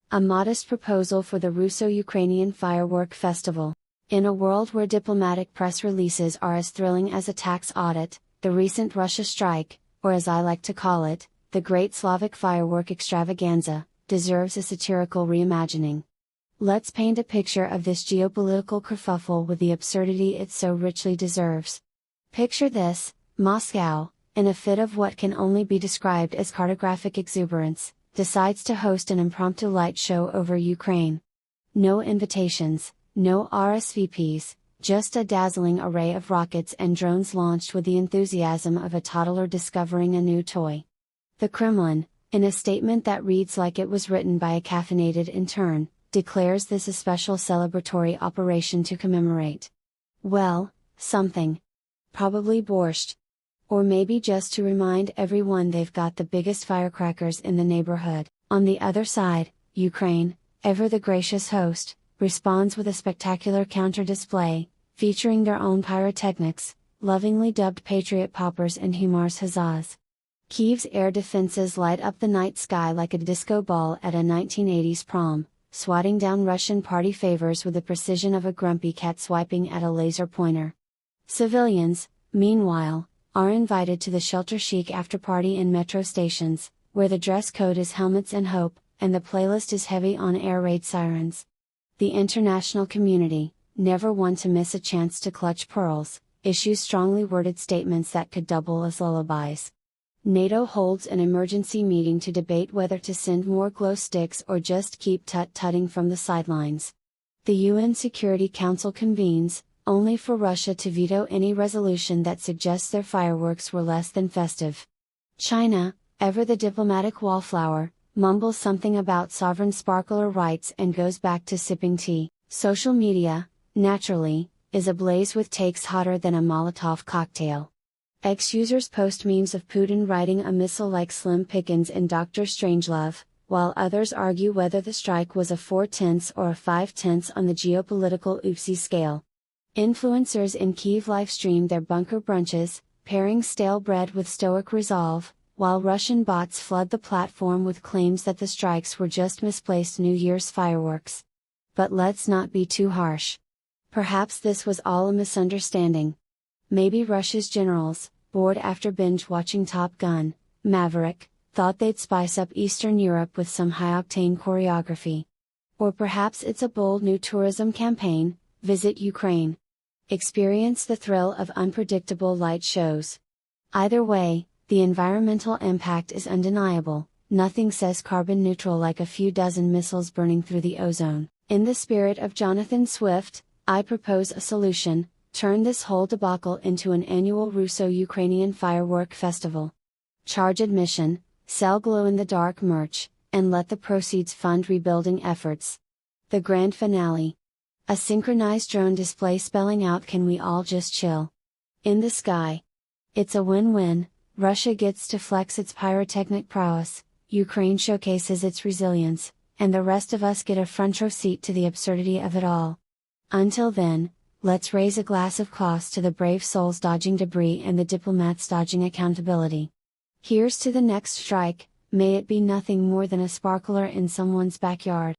A modest proposal for the Russo-Ukrainian firework festival. In a world where diplomatic press releases are as thrilling as a tax audit, the recent Russia strike, or as I like to call it, the Great Slavic Firework Extravaganza, deserves a satirical reimagining. Let's paint a picture of this geopolitical kerfuffle with the absurdity it so richly deserves. Picture this: Moscow, in a fit of what can only be described as cartographic exuberance, decides to host an impromptu light show over Ukraine. No invitations, no RSVPs, just a dazzling array of rockets and drones launched with the enthusiasm of a toddler discovering a new toy. The Kremlin, in a statement that reads like it was written by a caffeinated intern, declares this a special celebratory operation to commemorate. Well, something. Probably borscht. Or maybe just to remind everyone they've got the biggest firecrackers in the neighborhood. On the other side, Ukraine, ever the gracious host, responds with a spectacular counter-display, featuring their own pyrotechnics, lovingly dubbed Patriot Poppers and HIMARS Huzzas. Kyiv's air defenses light up the night sky like a disco ball at a 1980s prom, swatting down Russian party favors with the precision of a grumpy cat swiping at a laser pointer. Civilians, meanwhile, are invited to the shelter chic after-party in metro stations, where the dress code is helmets and hope, and the playlist is heavy on air raid sirens. The international community, never one to miss a chance to clutch pearls, issues strongly worded statements that could double as lullabies. NATO holds an emergency meeting to debate whether to send more glow sticks or just keep tut-tutting from the sidelines. The UN Security Council convenes, only for Russia to veto any resolution that suggests their fireworks were less than festive. China, ever the diplomatic wallflower, mumbles something about sovereign sparkler rights and goes back to sipping tea. Social media, naturally, is ablaze with takes hotter than a Molotov cocktail. Ex-users post memes of Putin riding a missile like Slim Pickens in Dr. Strangelove, while others argue whether the strike was a 4/10 or a 5/10 on the geopolitical oopsie scale. Influencers in Kyiv livestream their bunker brunches, pairing stale bread with stoic resolve, while Russian bots flood the platform with claims that the strikes were just misplaced New Year's fireworks. But let's not be too harsh. Perhaps this was all a misunderstanding. Maybe Russia's generals, bored after binge-watching Top Gun, Maverick, thought they'd spice up Eastern Europe with some high-octane choreography. Or perhaps it's a bold new tourism campaign: visit Ukraine. Experience the thrill of unpredictable light shows. Either way, the environmental impact is undeniable. Nothing says carbon neutral like a few dozen missiles burning through the ozone. In the spirit of Jonathan Swift, I propose a solution: turn this whole debacle into an annual Russo-Ukrainian firework festival. Charge admission, sell glow-in-the-dark merch, and let the proceeds fund rebuilding efforts. The grand finale. A synchronized drone display spelling out, "Can we all just chill?" In the sky. It's a win-win. Russia gets to flex its pyrotechnic prowess, Ukraine showcases its resilience, and the rest of us get a front-row seat to the absurdity of it all. Until then, let's raise a glass of class to the brave souls dodging debris and the diplomats dodging accountability. Here's to the next strike, may it be nothing more than a sparkler in someone's backyard.